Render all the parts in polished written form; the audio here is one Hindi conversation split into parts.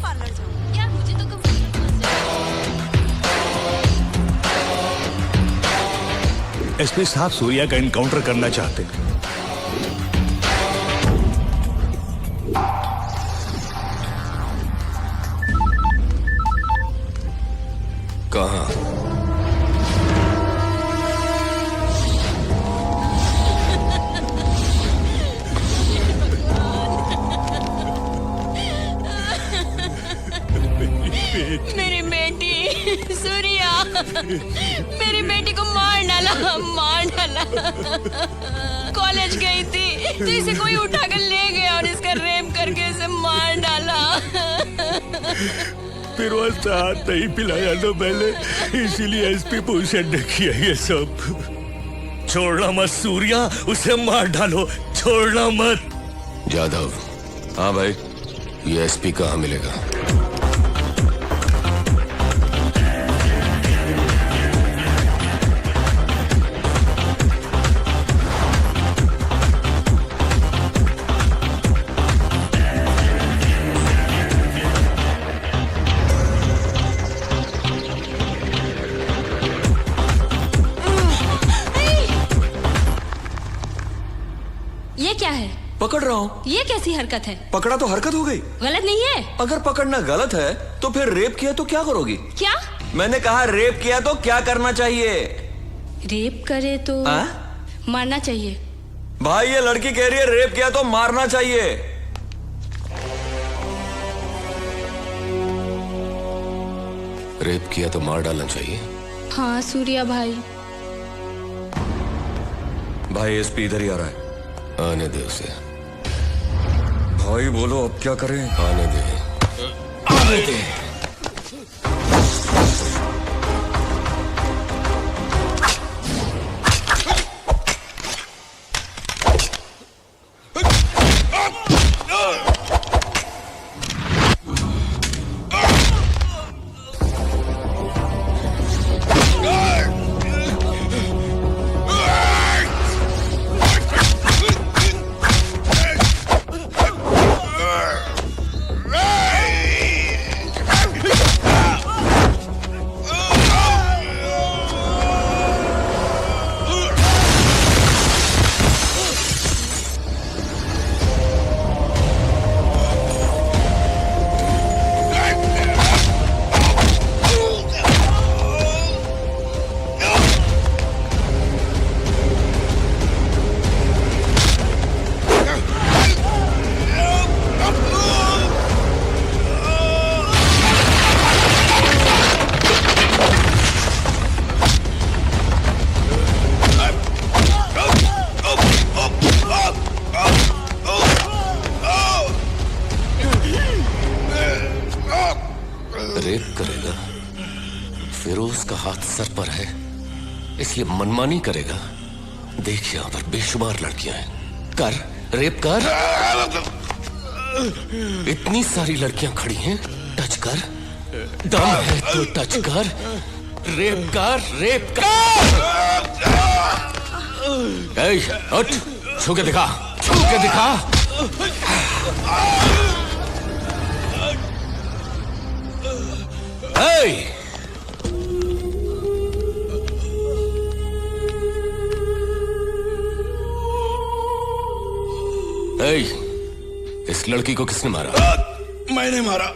पार्लर जाऊँ यार, मुझे तो एसपी साहब सूर्या का एनकाउंटर करना चाहते हैं। कहाँ? मेरी बेटी सूर्या, मेरी बेटी को मार डाला, मार डाला। कॉलेज गई थी तो इसे कोई उठाकर ले गया और इसका रेप करके इसे मार डाला। फिर वो साथ नहीं पिलाया तो मैंने, इसीलिए एसपी भूषण ने किया ये सब। छोड़ना मत सूर्या, उसे मार डालो, छोड़ना मत। जाधव। हाँ भाई, ये एसपी कहाँ मिलेगा? ये क्या है? पकड़ रहा हूँ। ये कैसी हरकत है? पकड़ा तो हरकत हो गई। गलत नहीं है? अगर पकड़ना गलत है तो फिर रेप किया तो क्या करोगी? क्या? मैंने कहा रेप किया तो क्या करना चाहिए? रेप करे तो मारना चाहिए। भाई ये लड़की कह रही है रेप किया तो मारना चाहिए। रेप किया तो मार डालना चाहिए। हाँ सूर्या भाई। भाई एसपी इधर ही आ रहा है। आने दे उसे। भाई बोलो अब क्या करें? आने दे, आने दे। रेप करेगा, फिरोज का हाथ सर पर है, इसलिए मनमानी करेगा। देख यहां पर बेशुमार लड़कियां हैं, कर रेप कर। इतनी सारी लड़कियां खड़ी हैं, टच कर। दम है तो टच कर, रेप कर, रेप कर। ए, उठ, छू के दिखा, छू के दिखा। इस लड़की को किसने मारा? मैंने मारा।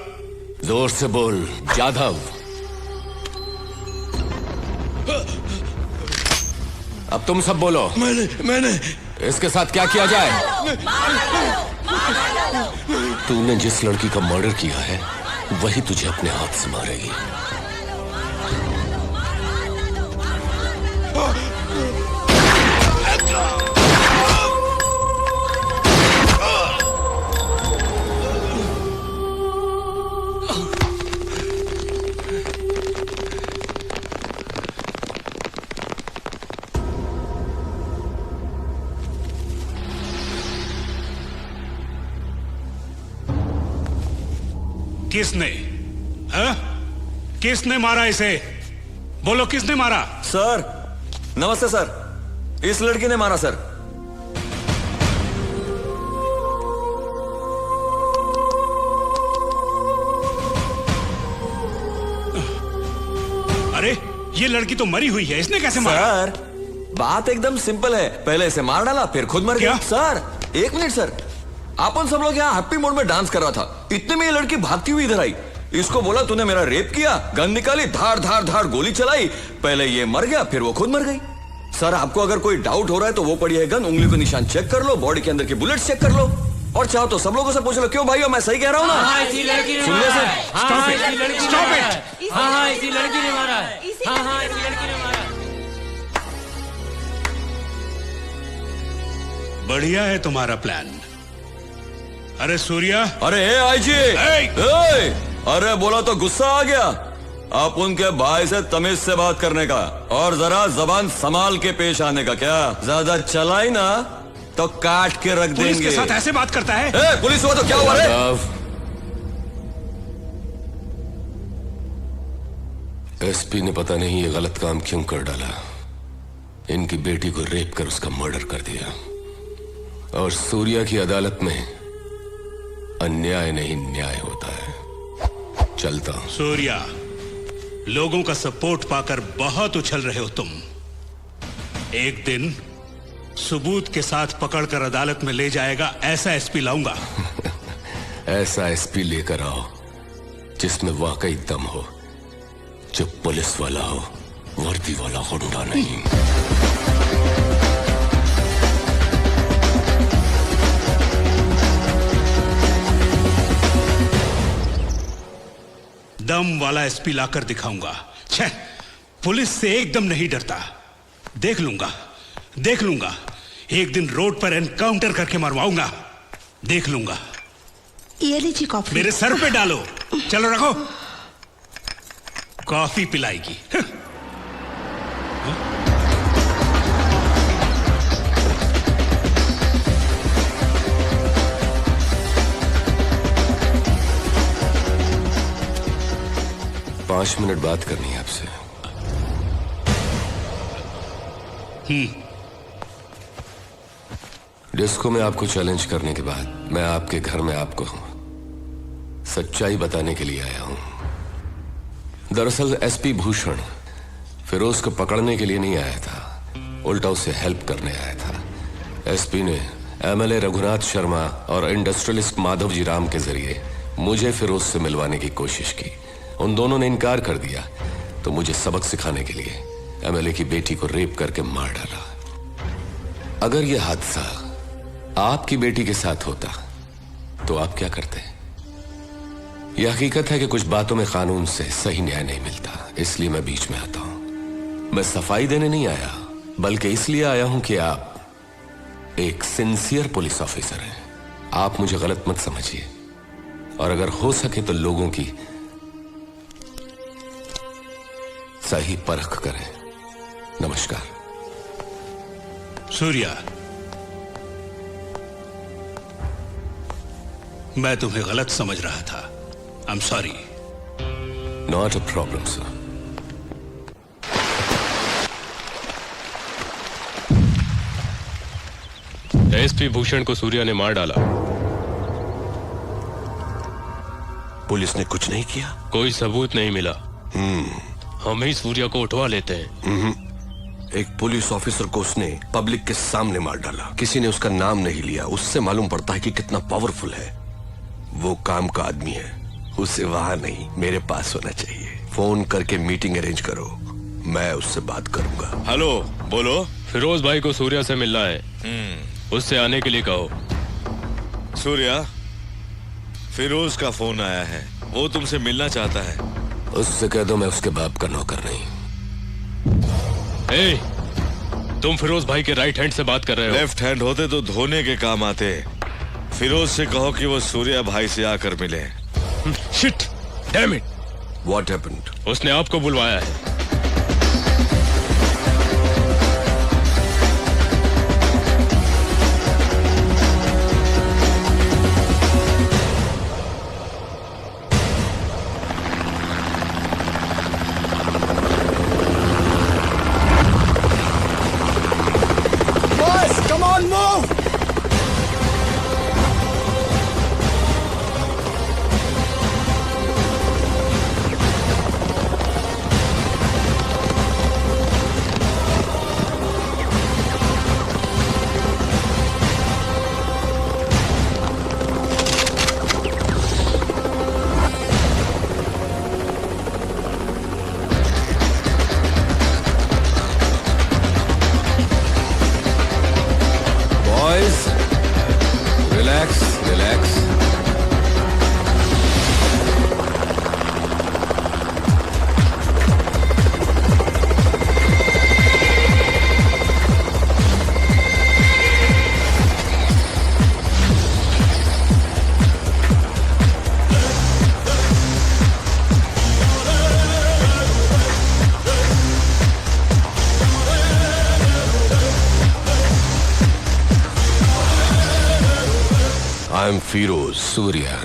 जोर से बोल, जाधव। अब तुम सब बोलो। मैंने इसके साथ क्या किया जाए? तूने जिस लड़की का मर्डर किया है वही तुझे अपने हाथ से मारेगी। किसने? हाँ? किसने मारा इसे? बोलो किसने मारा? सर नमस्ते सर, इस लड़की ने मारा सर। ये लड़की तो मरी हुई है, इसने कैसे मारा? सर बात एकदम सिंपल है, पहले इसे मार डाला फिर खुद मर गया। क्या? सर एक मिनट सर, अपन सब लोग यहाँ हैप्पी मोड में डांस कर रहा था, इतने में ये लड़की भागती हुई इधर आई। इसको बोला तूने मेरा रेप किया, गन निकाली, धार धार धार गोली चलाई, पहले ये मर गया फिर वो खुद मर गई। सर आपको अगर कोई डाउट हो रहा है तो वो पड़ी है गन, उंगली को निशान चेक कर लो, बॉडी के अंदर की बुलेट चेक कर लो, और चाहो तो सब लोगों से पूछ लो। क्यों भाइयों, मैं सही कह रहा हूँ ना? इसी लड़की ने सुनिए मारा सर, है। Stop it! इसी लड़की ने Stop मारा it! है। हाँ इसी लड़की ने मारा है। हाँ इसी लड़की ने मारा है। बढ़िया है तुम्हारा प्लान। अरे सूर्या, अरे आईजी, अरे बोला तो गुस्सा आ गया। आप उनके भाई से तमीज से बात करने का और जरा जबान संभाल के पेश आने का। क्या ज्यादा चलाई ना तो काट के रख पुलिस देंगे। के साथ ऐसे बात करता है? पुलिस हुआ तो क्या हुआ रे? एसपी ने पता नहीं ये गलत काम क्यों कर डाला। इनकी बेटी को रेप कर उसका मर्डर कर दिया, और सूर्या की अदालत में अन्याय नहीं न्याय होता है। चलता हूं। सूर्या, लोगों का सपोर्ट पाकर बहुत उछल रहे हो तुम। एक दिन सबूत के साथ पकड़कर अदालत में ले जाएगा ऐसा एसपी लाऊंगा। ऐसा एसपी लेकर आओ जिसमें वाकई दम हो, जो पुलिस वाला हो, वर्दी वाला गुंडा नहीं। दम वाला एसपी लाकर दिखाऊंगा। छह, पुलिस से एकदम नहीं डरता। देख लूंगा, देख लूंगा, एक दिन रोड पर एनकाउंटर करके मरवाऊंगा। देख लूंगा। ये लीजिए कॉफी। मेरे सर पे डालो। चलो रखो, कॉफी पिलाएगी। पांच मिनट बात करनी है आपसे। डिस्को में आपको चैलेंज करने के बाद मैं आपके घर में आपको सच्चाई बताने के लिए आया हूं। दरअसल एसपी भूषण फिरोज को पकड़ने के लिए नहीं आया था, उल्टा उसे हेल्प करने आया था। एसपी ने एमएलए रघुनाथ शर्मा और इंडस्ट्रियलिस्ट माधव जी राम के जरिए मुझे फिरोज से मिलवाने की कोशिश की। उन दोनों ने इनकार कर दिया, तो मुझे सबक सिखाने के लिए एमएलए की बेटी को रेप करके मार डाला। अगर यह हादसा आपकी बेटी के साथ होता तो आप क्या करते? यह हकीकत है कि कुछ बातों में कानून से सही न्याय नहीं मिलता, इसलिए मैं बीच में आता हूं। मैं सफाई देने नहीं आया, बल्कि इसलिए आया हूं कि आप एक सिंसियर पुलिस ऑफिसर हैं। आप मुझे गलत मत समझिए, और अगर हो सके तो लोगों की सही परख करें। नमस्कार। सूर्या, मैं तुम्हें गलत समझ रहा था। I am sorry. Not a problem sir. SP Bhushan को सूर्या ने मार डाला। पुलिस ने कुछ नहीं किया? कोई सबूत नहीं मिला। हम ही सूर्या को उठवा लेते हैं। एक पुलिस ऑफिसर को उसने पब्लिक के सामने मार डाला, किसी ने उसका नाम नहीं लिया। उससे मालूम पड़ता है कि कितना पावरफुल है। वो काम का आदमी है, उसे वहां नहीं मेरे पास होना चाहिए। फोन करके मीटिंग अरेंज करो, मैं उससे बात करूंगा। हेलो, बोलो। फिरोज भाई को सूर्या से मिलना है, उससे आने के लिए कहो। सूर्या, फिरोज का फोन आया है, वो तुमसे मिलना चाहता है। उससे कह दो मैं उसके बाप का नौकर नहीं। ए, तुम फिरोज भाई के राइट हैंड से बात कर रहे हो। लेफ्ट हैंड होते तो धोने के काम आते। फिरोज से कहो कि वो सूर्या भाई से आकर मिले। Shit, damn it. What happened? उसने आपको बुलवाया है। फिरोज। सूर्या।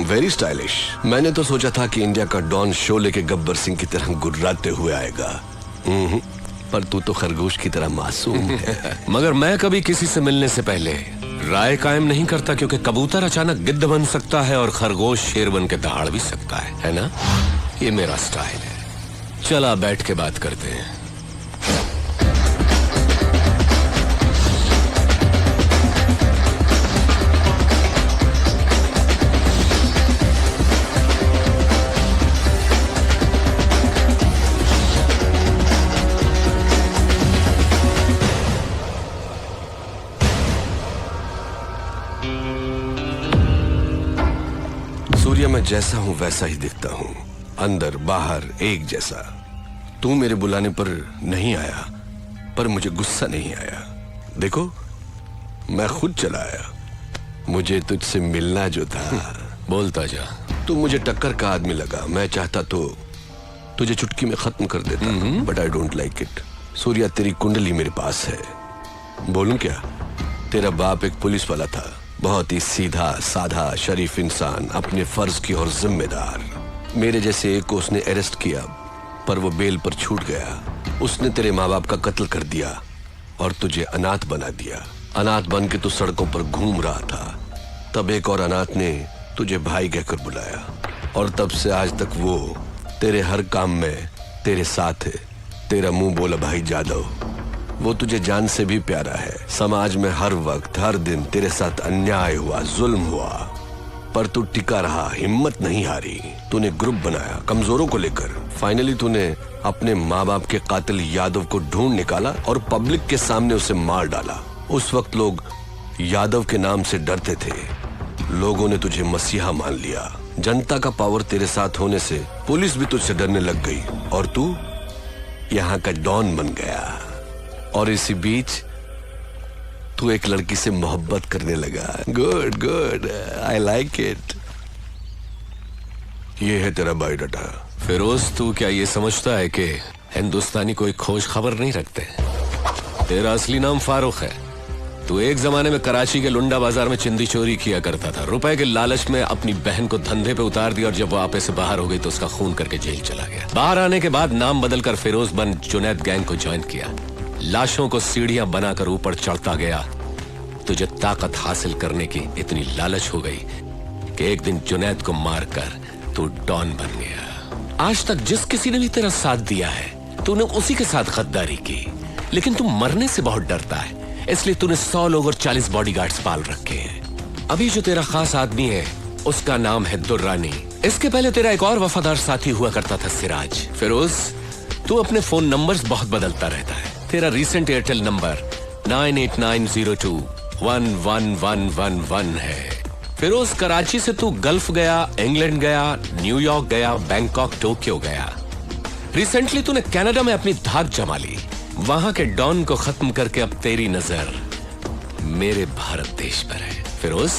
Very stylish. मैंने तो सोचा था कि इंडिया का डॉन शोले के गब्बर सिंह की तरह गुर्राते हुए आएगा। पर तू तो खरगोश की तरह मासूम है। मगर मैं कभी किसी से मिलने से पहले राय कायम नहीं करता, क्योंकि कबूतर अचानक गिद्ध बन सकता है और खरगोश शेर बन के दहाड़ भी सकता है ना? ये मेरा स्टाइल है। चला बैठ के बात करते हैं। सूर्या, मैं जैसा हूं वैसा ही दिखता हूं, अंदर बाहर एक जैसा। तू मेरे बुलाने पर नहीं आया, पर मुझे गुस्सा नहीं आया। देखो, मैं खुद चला आया। मुझे तुझसे मिलना जो था। बोलता जा। तू मुझे टक्कर का आदमी लगा। मैं चाहता तो तुझे चुटकी में खत्म कर देता, but I don't like it. Surya, तेरी कुंडली मेरे पास है। बोलूं क्या? तेरा बाप एक पुलिस वाला था, बहुत ही सीधा साधा शरीफ इंसान, अपने फर्ज की ओर जिम्मेदार। मेरे जैसे एक को उसने अरेस्ट किया, पर वो बेल पर छूट गया। उसने तेरे माँ बाप का कत्ल कर दिया और तुझे अनाथ बना दिया। अनाथ बन के तू सड़कों पर घूम रहा था। तब एक और अनाथ ने तुझे भाई कहकर बुलाया, और तब से आज तक वो तेरे हर काम में तेरे साथ है। तेरा मुंह बोला भाई जादव, वो तुझे जान से भी प्यारा है। समाज में हर वक्त हर दिन तेरे साथ अन्याय हुआ, जुल्म हुआ, पर तू टिका रहा, हिम्मत नहीं हारी। तूने ग्रुप बनाया कमजोरों को लेकर। फाइनली तूने अपने माँ बाप के कातिल यादव को ढूंढ निकाला और पब्लिक के सामने उसे मार डाला। उस वक्त लोग यादव के नाम से डरते थे। लोगों ने तुझे मसीहा मान लिया। जनता का पावर तेरे साथ होने से पुलिस भी तुझसे डरने लग गई, और तू यहाँ का डॉन बन गया। और इसी बीच तू एक लड़की से मोहब्बत करने लगा। Good good, I like it. ये है तेरा बायोडाटा। फिरोज, तू क्या ये समझता है कि हिंदुस्तानी कोई खोज खबर नहीं रखते? तेरा असली नाम फारूक है। तू एक जमाने में कराची के लुंडा बाजार में चिंदी चोरी किया करता था। रुपए के लालच में अपनी बहन को धंधे पे उतार दिया, और जब वो आपे से बाहर हो गई तो उसका खून करके जेल चला गया। बाहर आने के बाद नाम बदलकर फिरोज बन जुनैद गैंग को ज्वाइन किया। लाशों को सीढ़ियां बनाकर ऊपर चढ़ता गया। तुझे ताकत हासिल करने की इतनी लालच हो गई कि एक दिन जुनैद को मारकर तू डॉन बन गया। आज तक जिस किसी ने भी तेरा साथ दिया है, तूने उसी के साथ गद्दारी की। लेकिन तू मरने से बहुत डरता है, इसलिए तूने 100 लोग और 40 बॉडीगार्ड्स पाल रखे हैं। अभी जो तेरा खास आदमी है, उसका नाम है दुर्रानी। इसके पहले तेरा एक और वफादार साथी हुआ करता था, सिराज। फिरोज, तू अपने फोन नंबर्स बहुत बदलता रहता है। तेरा रीसेंट एयरटेल नंबर 9890211111 है। फिरोज, कराची से तू गल्फ गया, इंग्लैंड गया, न्यूयॉर्क गया, बैंकॉक, टोक्यो गया। रिसेंटली तूने कनाडा में अपनी धाक जमा ली। वहां के डॉन को खत्म करके अब तेरी नजर मेरे भारत देश पर है। फिरोज,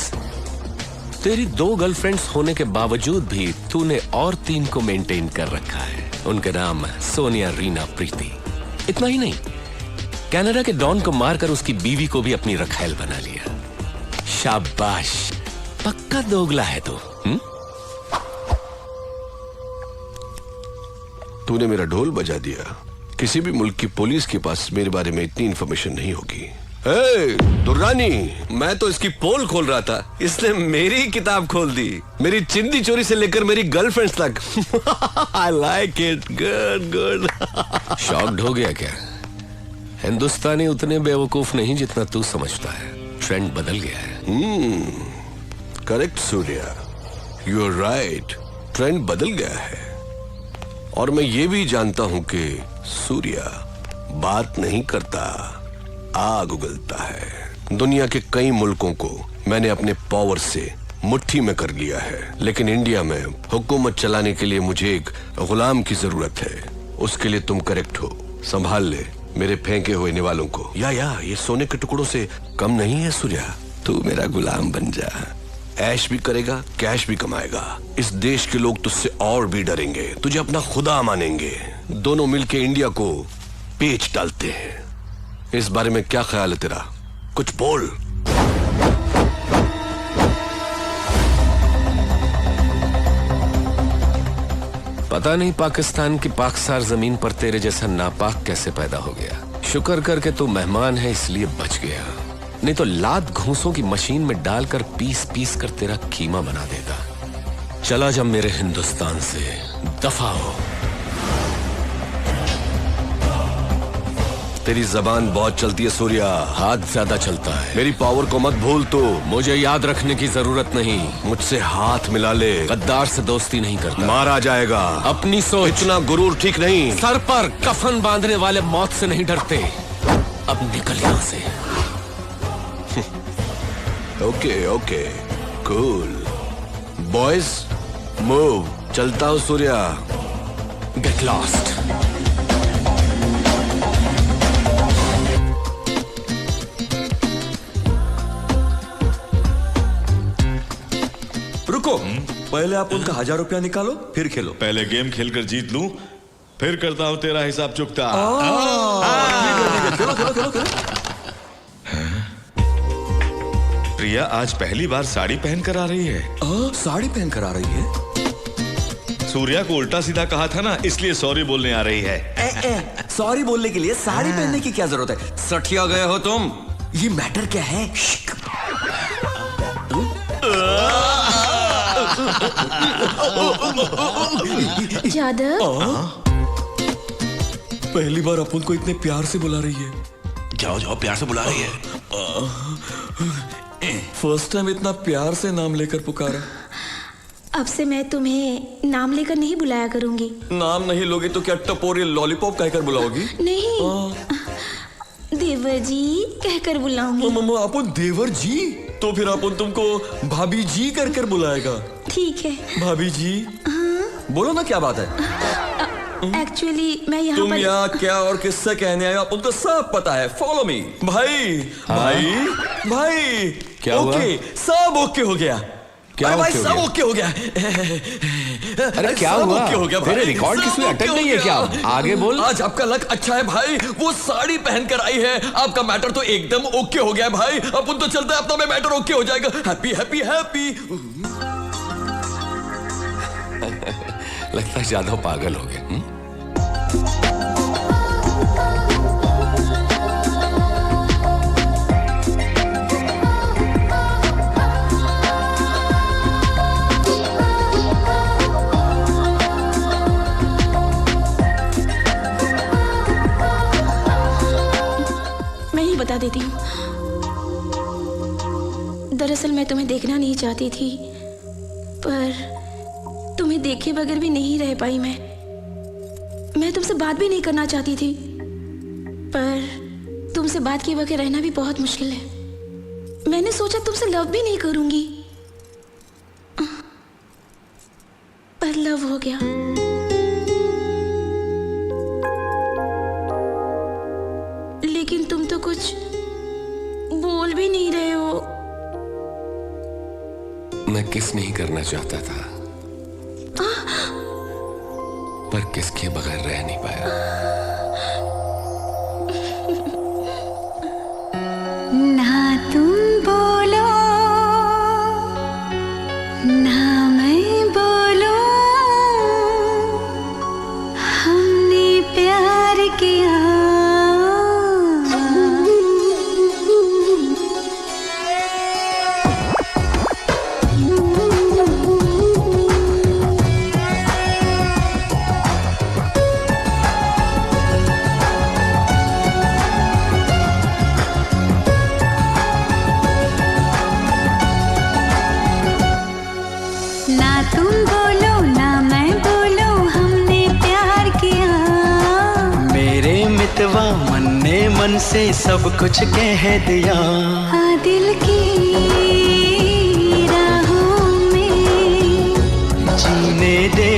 तेरी 2 गर्लफ्रेंड्स होने के बावजूद भी तूने और 3 को मेंटेन कर रखा है। उनके नाम सोनिया, रीना, प्रीति। इतना ही नहीं, कनाडा के डॉन को मारकर उसकी बीवी को भी अपनी रखैल बना लिया। शाबाश, पक्का दोगला है तू। तूने मेरा ढोल बजा दिया। किसी भी मुल्क की पुलिस के पास मेरे बारे में इतनी इंफॉर्मेशन नहीं होगी। दुर्रानी, मैं तो इसकी पोल खोल रहा था, इसने मेरी किताब खोल दी। मेरी चिंदी चोरी से लेकर मेरी गर्लफ्रेंड्स तक। I like it, good good. Shocked हो गया क्या? हिंदुस्तानी उतने बेवकूफ नहीं जितना तू समझता है। ट्रेंड बदल गया है। Correct Surya, you are right. Trend बदल गया है। और मैं ये भी जानता हूं कि सूर्या बात नहीं करता, आग उगलता है। दुनिया के कई मुल्कों को मैंने अपने पावर से मुट्ठी में कर लिया है, लेकिन इंडिया में हुकूमत चलाने के लिए मुझे एक गुलाम की जरूरत है। उसके लिए तुम करेक्ट हो। संभाल ले मेरे फेंके हुए निवालों को। या ये सोने के टुकड़ों से कम नहीं है सूर्या। तू मेरा गुलाम बन जा। ऐश भी करेगा, कैश भी कमाएगा। इस देश के लोग तुझसे और भी डरेंगे, तुझे अपना खुदा मानेंगे। दोनों मिलके इंडिया को पेच डालते हैं। इस बारे में क्या ख्याल है तेरा? कुछ बोल। पता नहीं पाकिस्तान की पाकसार जमीन पर तेरे जैसा नापाक कैसे पैदा हो गया। शुक्र करके तू मेहमान है इसलिए बच गया, नहीं तो लात घूंसों की मशीन में डालकर पीस पीस कर तेरा कीमा बना देता। चला जब मेरे हिंदुस्तान से, दफा हो। तेरी जबान बहुत चलती है सूर्या, हाथ ज्यादा चलता है। मेरी पावर को मत भूल तू। मुझे याद रखने की जरूरत नहीं। मुझसे हाथ मिला ले, गद्दार से दोस्ती नहीं करता। मारा जाएगा। अपनी सोच। इतना गुरूर ठीक नहीं। सर पर कफन बांधने वाले मौत से नहीं डरते। अब निकल यहां से। Okay okay cool boys, move. चलता हूँ सूर्या। Get lost. रुको, पहले आप उनका 1000 रुपया निकालो फिर खेलो। पहले गेम खेलकर जीत लूं, फिर करता हूं तेरा हिसाब चुकता। चलो चलो चलो चलो। प्रिया आज पहली बार साड़ी पहन कर आ रही है। साड़ी पहन कर आ रही है। सूर्या को उल्टा सीधा कहा था ना, इसलिए सॉरी बोलने आ रही है। सॉरी बोलने के लिए साड़ी पहनने की क्या जरूरत है? सठिया गए हो तुम। ये मैटर क्या है? जादव, पहली बार अपन को इतने प्यार से बुला रही है। जाओ जाओ, प्यार से बुला रही है। फर्स्ट टाइम इतना प्यार से नाम लेकर पुकारा। अब से मैं तुम्हें नाम लेकर नहीं बुलाया करूंगी। नाम नहीं लोगे तो क्या टपोरी लॉलीपॉप कहकर बुलाओगी? नहीं, देवर जी कहकर बुलाऊंगी। मम्मा अपन देवर जी, तो फिर अपन तुमको भाभी जी कर कर बुलाएगा। ठीक है भाभी जी। बोलो ना क्या बात है। एक्चुअली मैं यहाँ तुम पर यहाँ क्या और किससे कहने आए हो अपन को सब पता है। Follow me. भाई भाई भाई। क्या हुआ? ओके, सब ओके हो गया। क्या भाई ओके हो सब गया? ओके हो गया। अरे क्या सब हुआ? ओके हो गया भाई। तेरे रिकॉर्ड सब किसमें ओके अटक हो नहीं है गया। क्या? आगे बोल। आज आपका लक अच्छा है भाई, वो साड़ी पहन कर आई है। आपका मैटर तो एकदम ओके हो गया है भाई। अपन तो चलते हैं, अपना में मैटर ओके हो जाएगा। Happy happy happy. लगता है जादव पागल हो गए। मैं ही बता देती हूँ। दरअसल मैं तुम्हें देखना नहीं चाहती थी, पर तुम्हें देखे बगैर भी नहीं रह पाई। मैं तुमसे बात भी नहीं करना चाहती थी, पर तुमसे बात किए बगैर रहना भी बहुत मुश्किल है। मैंने सोचा तुमसे लव भी नहीं करूंगी, पर लव हो गया। लेकिन तुम तो कुछ बोल भी नहीं रहे हो। मैं किस नहीं करना चाहता था, पर किसके बगैर रह नहीं पाया। ना तुम बोलो ना मैं बोलो, हमने प्यार किया। ना तुम बोलो ना मैं बोलो, हमने प्यार किया। मेरे मितवा मन ने मन से सब कुछ कह दिया। दिल की राहों में जीने दे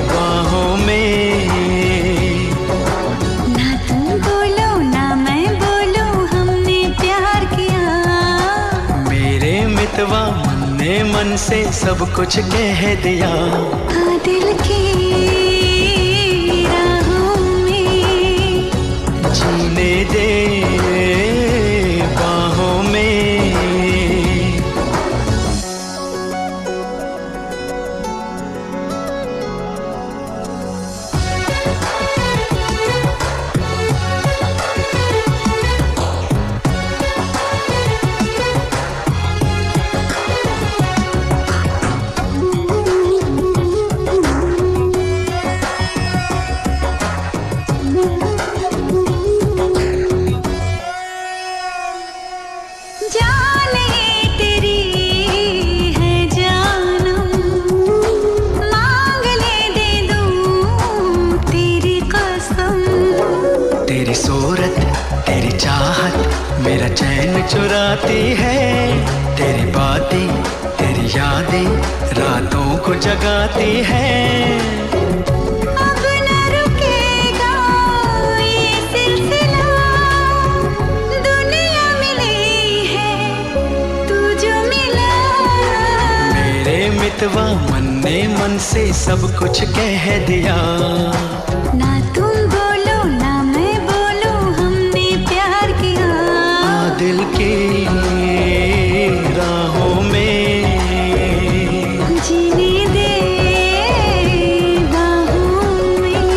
बाहों में। ना तुम बोलो ना मैं बोलो, हमने प्यार किया। मेरे मितवा मन ने मन से सब कुछ कह दिया। दिल की राहों में जीने दे बाहों में। चुराती है, तेरी बातें तेरी यादें रातों को जगाती है। अब न रुकेगा ये सिलसिला, दुनिया मिली है तू जो मिला। मेरे मितवा मन ने मन से सब कुछ कह दिया। ना तुम बोलो ना मैं बोलूं, हमने प्यार किया। दिल की राहों में जीने दे बाहों में।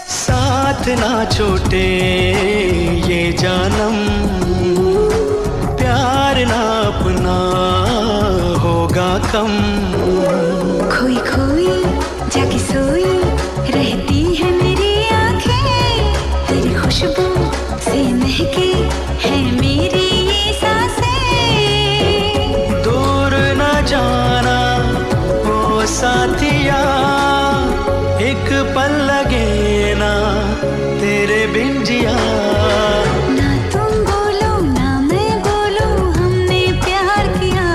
साथ ना छूटे ये जानम, प्यार ना अपना होगा कम। खोई खोई जाके सोई रहती है मेरी आंखें, तेरी खुशबू से महकी है मेरी ये सांसें। दूर न जाना ओ साथिया, एक पल लगे ना तेरे बिन जिया। ना तुम बोलो ना मैं बोलूं, हमने प्यार किया।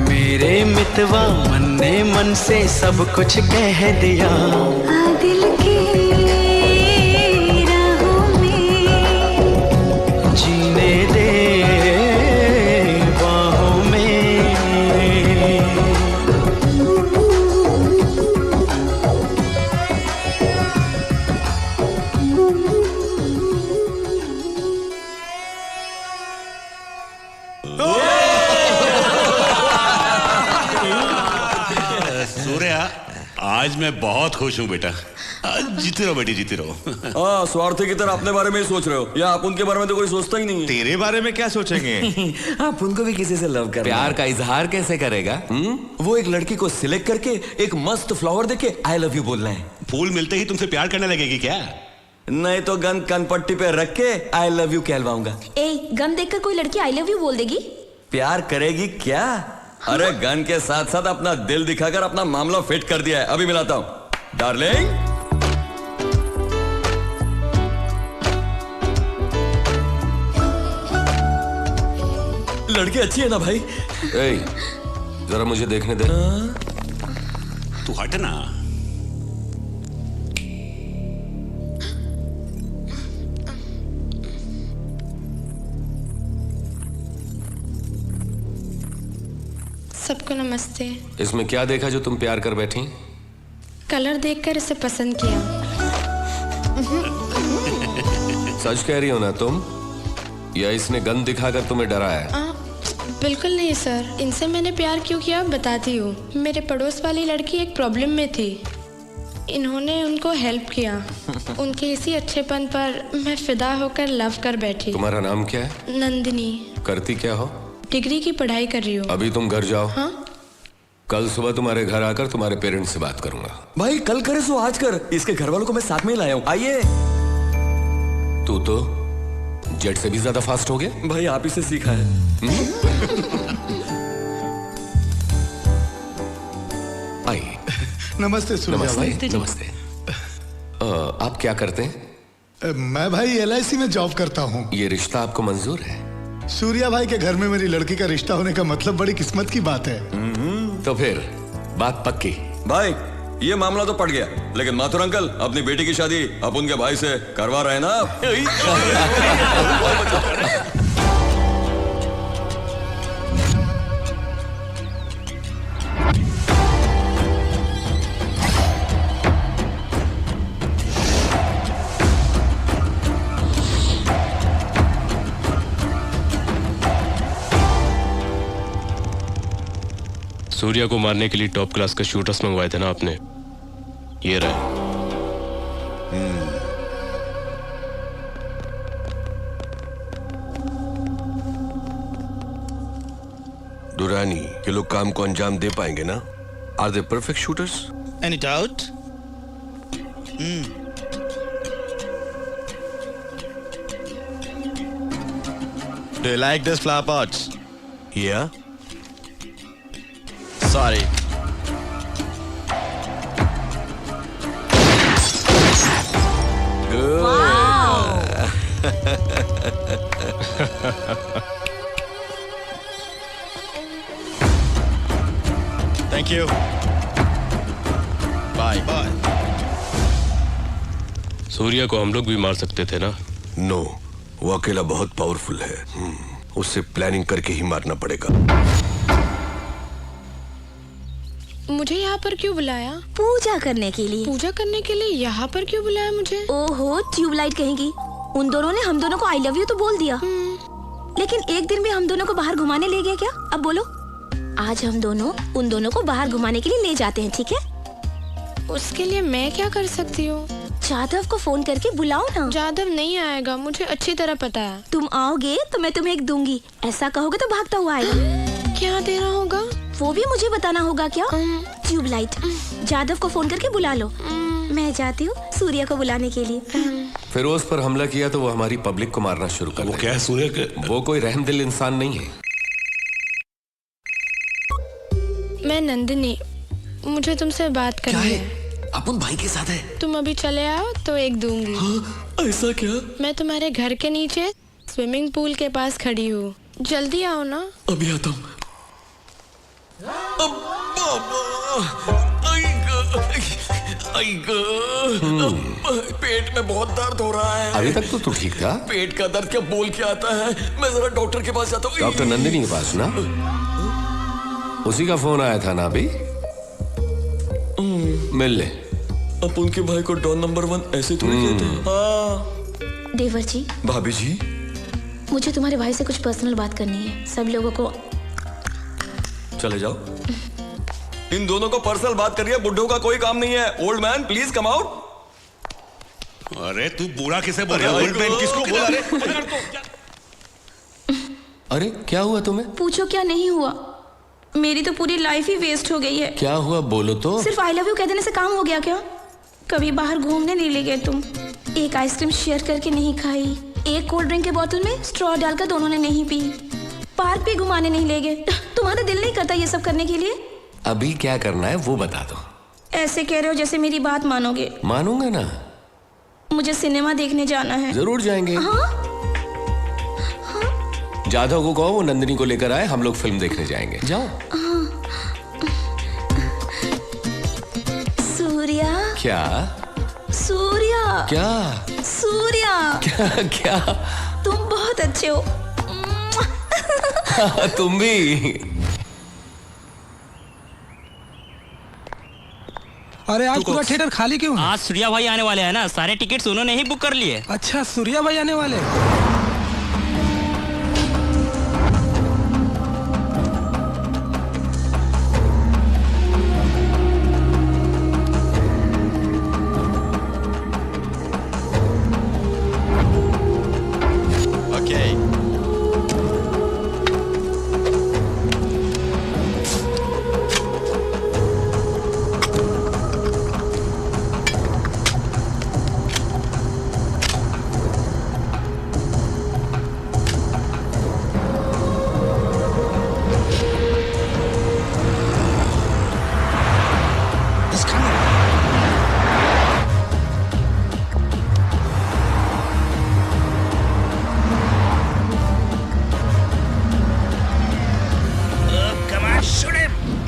मेरे मितवा मन ने मन से सब कुछ कह दिया। आ दिल की राहों में जीने दे बाहों में। सूर्या, आज मैं बहुत खुश हूँ बेटा। जीते रहो बेटी, जीते रहो। हाँ, स्वार्थी की तरह अपने बारे में ही सोच रहे हो, या आप उनके बारे में तो कोई सोचता ही नहीं है। तेरे बारे में क्या सोचेंगे? आप उनको भी किसी से लव कर प्यार का इजहार कैसे करेगा? वो एक लड़की को सिलेक्ट करके एक मस्त फ्लावर देके आई लव यू बोलना है। फूल मिलते ही तुमसे प्यार करने लगेगी क्या? नहीं तो गन कनपट्टी पे रख के आई लव यू कहलवाऊंगा। ए, गन देखकर कोई लड़की आई लव यू बोल देगी? प्यार करेगी क्या? अरे गन के साथ साथ अपना दिल दिखाकर अपना मामला फिट कर दिया है। अभी मिलाता हूं डार्लिंग। लड़की अच्छी है ना भाई? ए, जरा मुझे देखने दे। तू हट ना। सबको नमस्ते। इसमें क्या देखा जो तुम प्यार कर बैठी? कलर देखकर इसे पसंद किया। सच कह रही हो ना तुम, या इसने गन दिखाकर तुम्हें डराया? बिल्कुल नहीं सर, इनसे मैंने प्यार क्यों किया बताती हूँ। मेरे पड़ोस वाली लड़की एक प्रॉब्लम में थी, इन्होंने उनको हेल्प किया। उनके इसी अच्छेपन पर मैं फिदा होकर लव कर बैठी। तुम्हारा नाम क्या है? नंदिनी। करती क्या हो? डिग्री की पढ़ाई कर रही हूँ। अभी तुम घर जाओ। हाँ? कल सुबह तुम्हारे घर आकर तुम्हारे पेरेंट्स से बात करूंगा। भाई कल करे सो आज कर, इसके घर वालों को मैं साथ में ही लाया हूँ। आइए। तू तो जेट से भी ज्यादा फास्ट हो गया। भाई आप ही से सीखा है। आइए। नमस्ते सूर्या भाई। नमस्ते। आप क्या करते हैं? मैं भाई LIC में जॉब करता हूँ। ये रिश्ता आपको मंजूर है? सूर्या भाई के घर में मेरी लड़की का रिश्ता होने का मतलब बड़ी किस्मत की बात है। तो फिर बात पक्की। भाई ये मामला तो पड़ गया, लेकिन माथुर अंकल अपनी बेटी की शादी अब उनके भाई से करवा रहे हैं ना? सूर्या को मारने के लिए टॉप क्लास का शूटर्स मंगवाए थे ना आपने? ये रहे। दुरानी, ये लोग काम को अंजाम दे पाएंगे ना? Are they perfect shooters? Any doubt? Do you like these flower pots? Yeah. Sorry. Thank you. Bye. Bye. Surya को हम लोग भी मार सकते थे ना? नो, वो अकेला बहुत पावरफुल है। उससे प्लानिंग करके ही मारना पड़ेगा। मुझे यहाँ पर क्यों बुलाया? पूजा करने के लिए। पूजा करने के लिए यहाँ पर क्यों बुलाया मुझे? ओहो, ट्यूबलाइट कहेंगी। उन दोनों ने हम दोनों को आई लव यू तो बोल दिया, लेकिन एक दिन भी हम दोनों को बाहर घुमाने ले गए क्या? अब बोलो, आज हम दोनों उन दोनों को बाहर घुमाने के लिए ले जाते हैं, ठीक है? उसके लिए मैं क्या कर सकती हूँ? जादव को फोन करके बुलाओ ना। जादव नहीं आएगा, मुझे अच्छी तरह पता है। तुम आओगे तो मैं तुम्हें एक दूंगी, ऐसा कहोगे तो भागता हुआ आएगा। क्या देना होगा? वो भी मुझे बताना होगा क्या? ट्यूबलाइट। जादव को फोन करके बुला लो। मैं जाती हूँ सूर्या को बुलाने के लिए। फिरोज पर हमला किया तो वो हमारी पब्लिक को मारना शुरू कर वो क्या है सूर्य के? वो कोई रहमदिल इंसान नहीं है। मैं नंदिनी, मुझे तुमसे बात करनी है। अपन भाई के साथ है। तुम अभी चले आओ तो एक दूंगी। हाँ, ऐसा क्या? मैं तुम्हारे घर के नीचे स्विमिंग पूल के पास खड़ी हूँ, जल्दी आओ ना। अभी आता हूँ। पेट में बहुत दर्द हो रहा है। अभी तक तो तू ठीक था। पेट का दर्द क्या बोल के आता है? मैं जरा डॉक्टर के पास जाता हूँ। डॉक्टर नंदिनी के पास ना? उसी का फोन आया था ना अभी? मिल ले। अब उनके भाई को डॉन नंबर 1 ऐसे थोड़ी कहते हैं। हाँ। देवर जी। भाभी जी। मुझे तुम्हारे भाई से कुछ पर्सनल बात करनी है। सब लोगों को चले जाओ। इन दोनों को पर्सनल बात करिए, बुड्ढों का कोई काम नहीं है। Old man please come out. अरे तू बुरा किसे बोल रहा है? ओल्ड मैन किसको बोला रे? अरे क्या हुआ तुम्हें? पूछो क्या नहीं हुआ, मेरी तो पूरी लाइफ ही वेस्ट हो गई है। क्या हुआ बोलो तो। सिर्फ आई लव यू कह देने से काम हो गया क्या? कभी बाहर घूमने नहीं ले गए तुम, एक आइसक्रीम शेयर करके नहीं खाई, एक कोल्ड ड्रिंक के बोतल में स्ट्रॉ डालकर दोनों ने नहीं पी, पार्क भी घुमाने नहीं ले गए। तुम्हारा दिल नहीं करता ये सब करने के लिए? अभी क्या करना है वो बता दो। ऐसे कह रहे हो जैसे मेरी बात मानोगे। मानूंगा ना। मुझे सिनेमा देखने जाना है। जरूर जाएंगे। हाँ? जाधव को कहो वो नंदिनी को लेकर आए, हम लोग फिल्म देखने जाएंगे। जाओ। सूर्या। क्या? सूर्या। क्या? सूर्या। क्या? क्या? तुम बहुत अच्छे हो। तुम भी। अरे आज पूरा थिएटर खाली क्यों है? आज सूर्या भाई आने वाले हैं ना, सारे टिकट्स उन्होंने ही बुक कर लिए। अच्छा, सूर्या भाई आने वाले।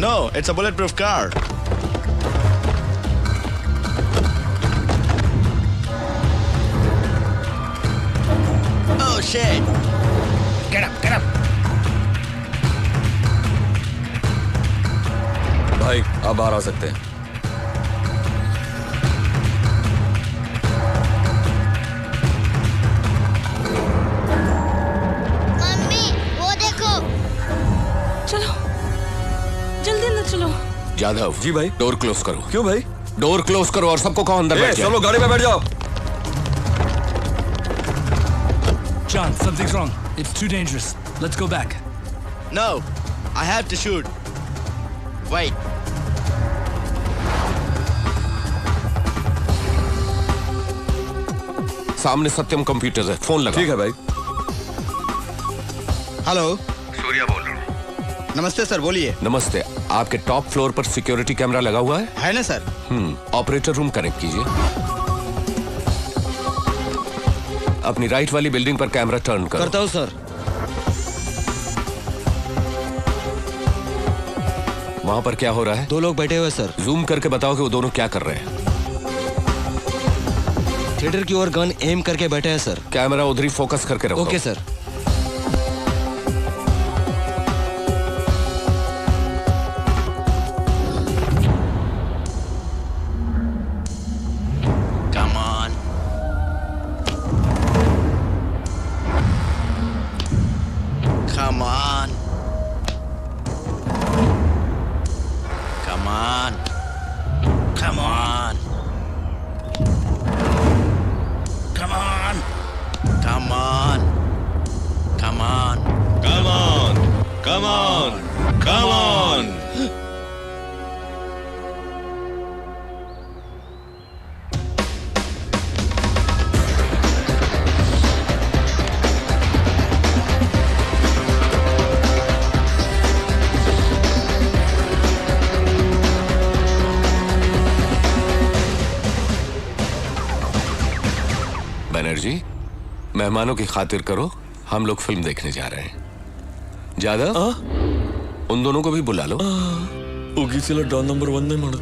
No, it's a bulletproof car. Oh shit! Get up, get up! भाई आप बाहर आ सकते हैं। मम्मी वो देखो। चलो जल्दी अंदर चलो। जाधव। जी भाई। डोर क्लोज करो। क्यों भाई? डोर क्लोज करो और सबको कहो अंदर बैठ जाओ। सब लोग गाड़ी में बैठ जाओ। John, something's wrong. It's too dangerous. Let's go back. No, I have to shoot. Wait. सामने सत्यम कंप्यूटर्स है, फोन लगा। ठीक है भाई। हेलो, सूर्या बोल रहा हूँ। नमस्ते सर, बोलिए। नमस्ते, आपके टॉप फ्लोर पर सिक्योरिटी कैमरा लगा हुआ है? है ना सर? ऑपरेटर रूम कनेक्ट कीजिए। अपनी राइट वाली बिल्डिंग पर कैमरा टर्न करो। करता हूँ सर। वहां पर क्या हो रहा है? 2 लोग बैठे हुए सर। जूम करके बताओ कि वो दोनों क्या कर रहे हैं। थिएटर की ओर गन एम करके बैठे हैं सर। कैमरा उधर ही फोकस करके रखो। Okay sir. Come on. Come on. Come on. Come on. Come on. Come on. Come on. Come on, come on, come on. Banerjee, मेहमानों की खातिर करो, हम लोग फिल्म देखने जा रहे हैं। जादव, उन दोनों को भी बुला लो। उगीचला डॉन नंबर 1 नहीं मानो।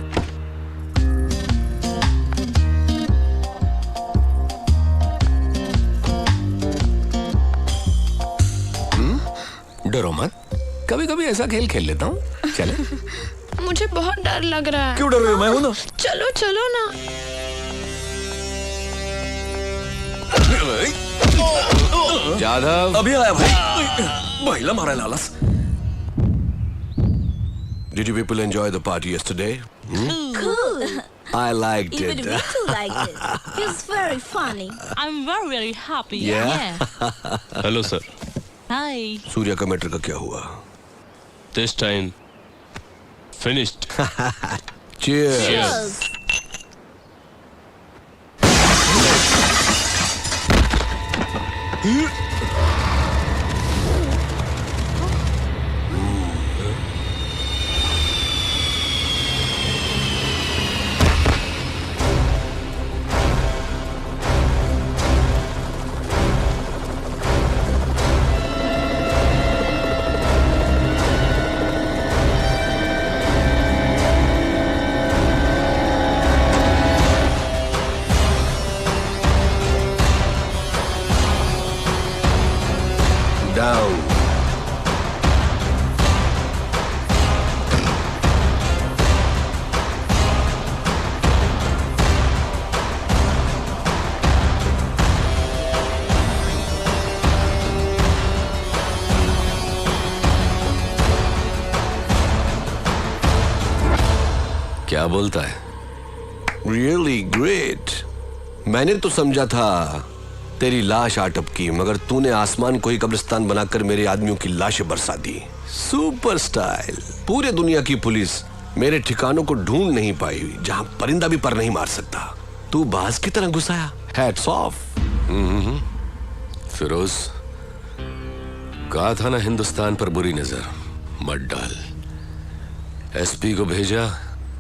डरो मत, कभी कभी ऐसा खेल खेल लेता हूँ। चले। मुझे बहुत डर लग रहा है। क्यों डर रहे हो? मैं हूं ना। चलो चलो ना। जादव, अभी आया भाई। महिला मारा Lalas. Did you people enjoy the party yesterday? Cool. I liked Even it. we too liked it. It was very funny. I'm very very happy. Yeah? Hello sir, Hi. Surya का मैटर का क्या हुआ? This time finished. Cheers. Down. क्या बोलता है? Really great. मैंने तो समझा था तेरी लाश आटप की, मगर तूने आसमान को ही कब्रिस्तान बनाकर मेरे आदमियों की लाशें बरसा दी। Super style. पूरे दुनिया की पुलिस मेरे ठिकानों को ढूंढ नहीं पाई जहां परिंदा भी पर नहीं मार सकता। तू बाज की तरह घुसाया। Hats off. फिरोज, कहा था ना हिंदुस्तान पर बुरी नजर मत डाल। एसपी को भेजा,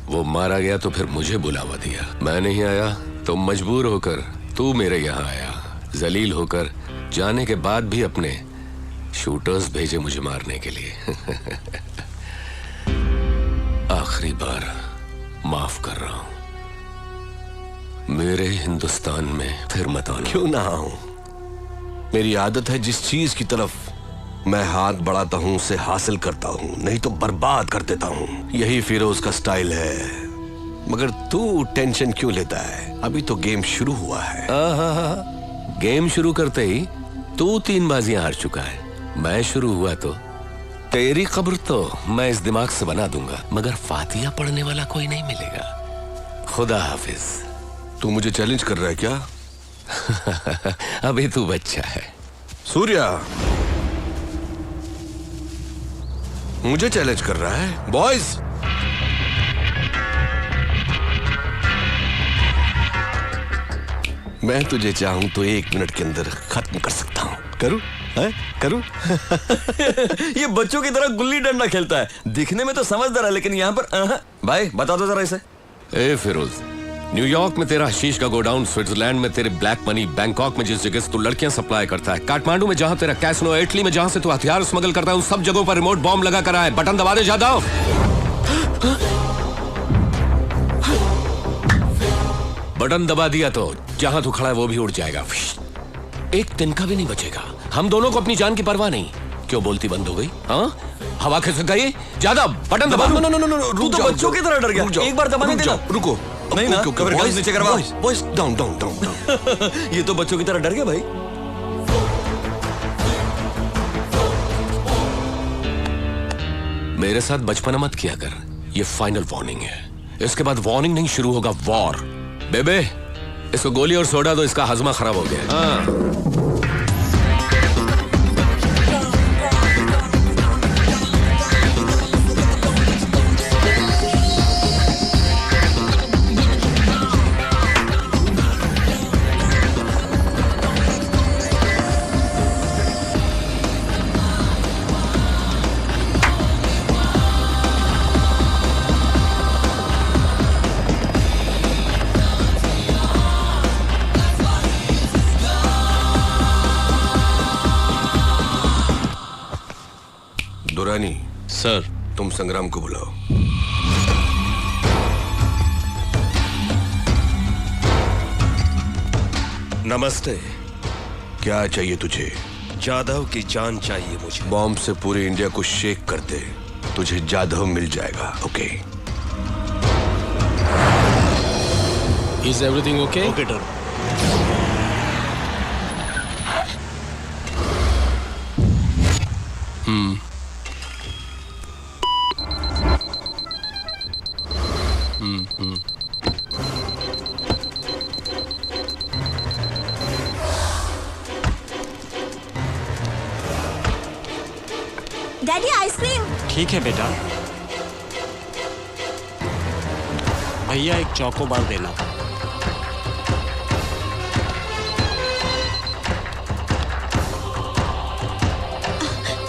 वो मारा गया तो फिर मुझे बुलावा दिया। मैं नहीं आया तो मजबूर होकर तू मेरे यहाँ आया। जलील होकर जाने के बाद भी अपने शूटर्स भेजे मुझे मारने के लिए। आखिरी बार माफ कर रहा हूं। मेरे हिंदुस्तान में फिर मत आना। क्यों ना आऊं? मेरी आदत है जिस चीज की तरफ मैं हाथ बढ़ाता हूं उसे हासिल करता हूं, नहीं तो बर्बाद कर देता हूं। यही फिरोज का स्टाइल है। मगर तू टेंशन क्यों लेता है? अभी तो गेम शुरू हुआ है। गेम शुरू करते ही तू 3 बाजियां हार चुका है। मैं शुरू हुआ तो तेरी खबर तो मैं इस दिमाग से बना दूंगा, मगर फातिहा पढ़ने वाला कोई नहीं मिलेगा। खुदा हाफिज। तू मुझे चैलेंज कर रहा है क्या? अभी तू बच्चा है। सूर्या मुझे चैलेंज कर रहा है? बॉयज, मैं तुझे चाहूं तो 1 मिनट के अंदर खत्म कर सकता हूं। करूं? करूं? ये बच्चों की तरह गुल्ली डंडा खेलता है। दिखने में तो समझदार है, लेकिन यहाँ पर भाई बता दो जरा इसे। ए फिरोज, न्यूयॉर्क में तेरा हशीश का गोडाउन, स्विट्जरलैंड में तेरे ब्लैक मनी, बैंकॉक में जिस जगह से तू लड़कियां सप्लाई करता है, काठमांडू में जहां तेरा कैसिनो, इटली में जहां से तू हथियार स्मगल करता है, उन सब जगहों पर रिमोट बॉम्ब लगा कर आए। बटन दबा दे जादव। बटन दबा दिया तो जहां तू खड़ा है वो भी उड़ जाएगा। एक तिनका भी नहीं बचेगा। हम दोनों को अपनी जान की परवाह नहीं। क्यों बोलती बंद हो गई? हाँ, हवा खिसक गई। ज्यादा बटन दबा। नो, तू तो बच्चों की तरह डर गया। एक बार दबाने देना। रुको। नहीं ना, कवर गाउन नीचे करवा। Boys, down down down. ये तो बच्चों की तरह डर गया भाई। मेरे साथ बचपना मत किया कर। ये फाइनल वार्निंग है। इसके बाद वार्निंग नहीं, शुरू होगा वॉर। बेबे, इसको गोली और सोडा दो, इसका हजमा खराब हो गया। हाँ। दुरानी सर, तुम संग्राम को बुलाओ। नमस्ते। क्या चाहिए तुझे? जाधव की जान चाहिए मुझे। बॉम्ब से पूरे इंडिया को शेक कर दे, तुझे जाधव मिल जाएगा। Okay? Is everything okay? Okay dear. Daddy ice cream. ठीक है बेटा। भैया एक चॉकोबार देना।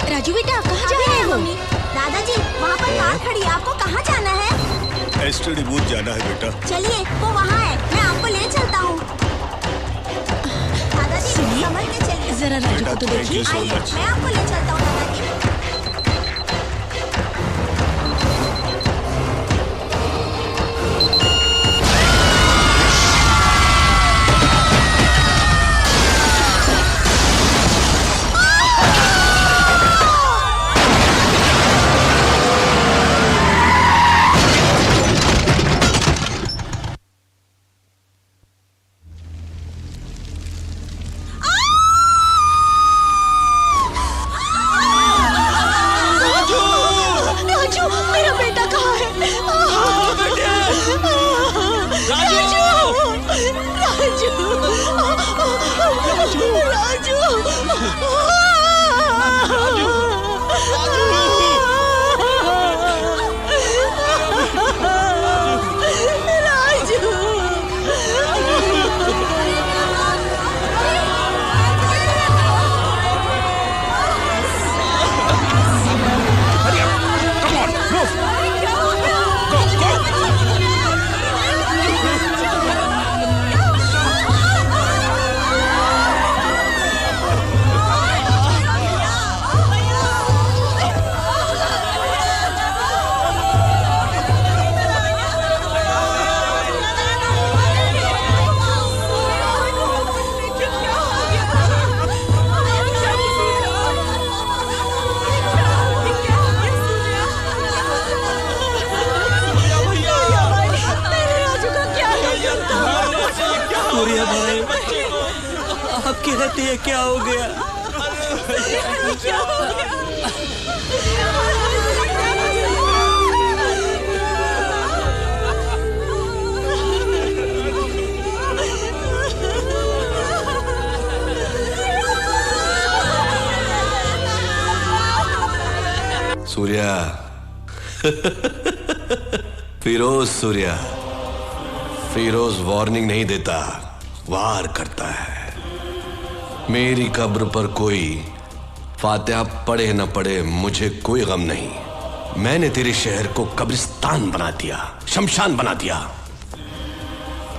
राजू बेटा कहाँ जा रहे हो? मम्मी, दादाजी वहाँ पर कार खड़ी है, आपको कहाँ जाना है? एसटीडी बूथ जाना है बेटा। चलिए, वो वहाँ है, मैं आपको ले चलता हूँ। दादाजी संभल के चलिए। जरा राजू को तो देखिए। आइए, मैं आपको ले चलता हूँ दादाजी। सूर्या भाई, आपकी हत्या क्या हो गया? क्या हो गया? सूर्या फिरोज सूर्या। फिरोज वार्निंग नहीं देता, वार करता है। मेरी कब्र पर कोई फातिहा पढ़े न पढ़े मुझे कोई गम नहीं। मैंने तेरे शहर को कब्रिस्तान बना दिया, शमशान बना दिया।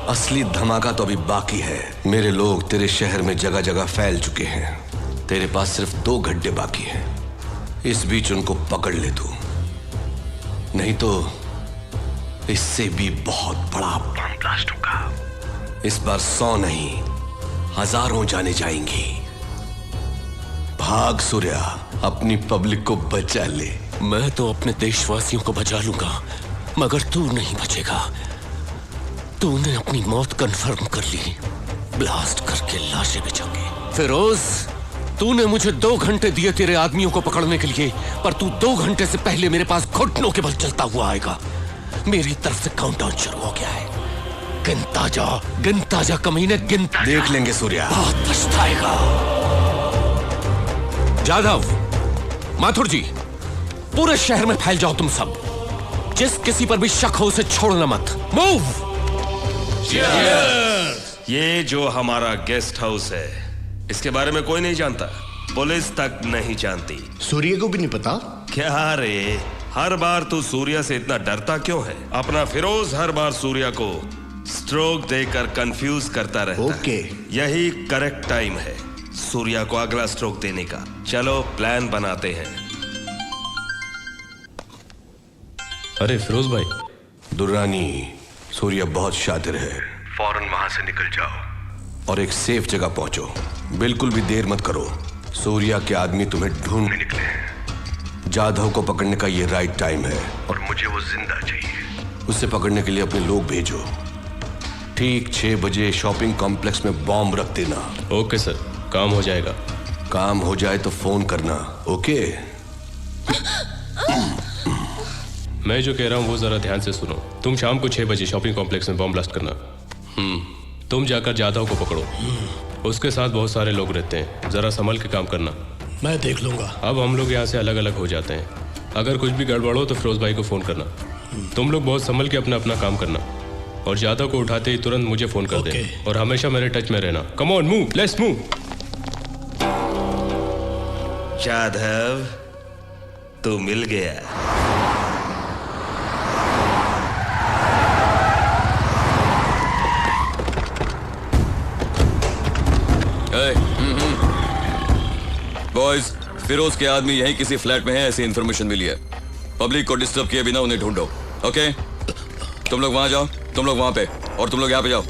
असली धमाका तो अभी बाकी है। मेरे लोग तेरे शहर में जगह जगह फैल चुके हैं। तेरे पास सिर्फ 2 घंटे बाकी हैं। इस बीच उनको पकड़ ले तू, नहीं तो इससे भी बहुत बड़ा बम ब्लास्ट होगा। इस बार 100 नहीं, हजारों जाने जाएंगी। भाग सूर्या, अपनी पब्लिक को बचा ले। मैं तो अपने देशवासियों को बचा लूंगा, मगर तू नहीं बचेगा। तूने अपनी मौत कंफर्म कर ली, ब्लास्ट करके लाशें बिछोगे। फिरोज, तूने मुझे 2 घंटे दिए तेरे आदमियों को पकड़ने के लिए, पर तू 2 घंटे से पहले मेरे पास घुटनों के बल चलता हुआ आएगा। मेरी तरफ से काउंटडाउन शुरू हो गया है। गिनता जा कमीने, गिनता। देख लेंगे सूर्या, बहुत पछताएगा। जाधव, माथुर जी, पूरे शहर में फैल जाओ तुम सब। जिस किसी पर भी शक हो उसे छोड़ना मत। मूव। ये जो हमारा गेस्ट हाउस है, इसके बारे में कोई नहीं जानता, पुलिस तक नहीं जानती। सूर्य को भी नहीं पता? क्या रे, हर बार तू सूर्या से इतना डरता क्यों है? अपना फिरोज हर बार सूर्या को स्ट्रोक देकर कंफ्यूज करता रहता है। यही करेक्ट टाइम है सूर्या को अगला स्ट्रोक देने का। चलो प्लान बनाते हैं। अरे फिरोज भाई। दुर्रानी, सूर्या बहुत शातिर है। फौरन वहां से निकल जाओ और एक सेफ जगह पहुंचो। बिल्कुल भी देर मत करो। सूर्या के आदमी तुम्हें ढूंढने निकले हैं। जाधव को पकड़ने का ये राइट टाइम है और मुझे वो जिंदा चाहिए। उसे पकड़ने के लिए अपने लोग भेजो। ठीक 6 बजे शॉपिंग कॉम्प्लेक्स में बॉम्ब रख देना। ओके सर, काम हो जाएगा। काम हो जाए तो फोन करना, ओके? मैं जो कह रहा हूँ वो जरा ध्यान से सुनो। तुम शाम को 6 बजे शॉपिंग कॉम्प्लेक्स में बॉम्ब ब्लास्ट करना। तुम जाकर जाधव को पकड़ो। उसके साथ बहुत सारे लोग रहते हैं, जरा संभल के काम करना। मैं देख लूंगा। अब हम लोग यहाँ से अलग अलग हो जाते हैं। अगर कुछ भी गड़बड़ हो तो फिरोज भाई को फोन करना। तुम लोग बहुत संभल के अपना अपना काम करना और जाधव को उठाते ही तुरंत मुझे फोन कर दे और हमेशा मेरे टच में रहना। Come on, move, let's move. Jadhav, तू मिल गया। बॉयज, फिरोज के आदमी यहीं किसी फ्लैट में है, ऐसी इन्फॉर्मेशन मिली है। पब्लिक को डिस्टर्ब किए बिना उन्हें ढूंढो, ओके? तुम लोग वहां जाओ, तुम लोग वहां पे, और तुम लोग यहाँ पे जाओ।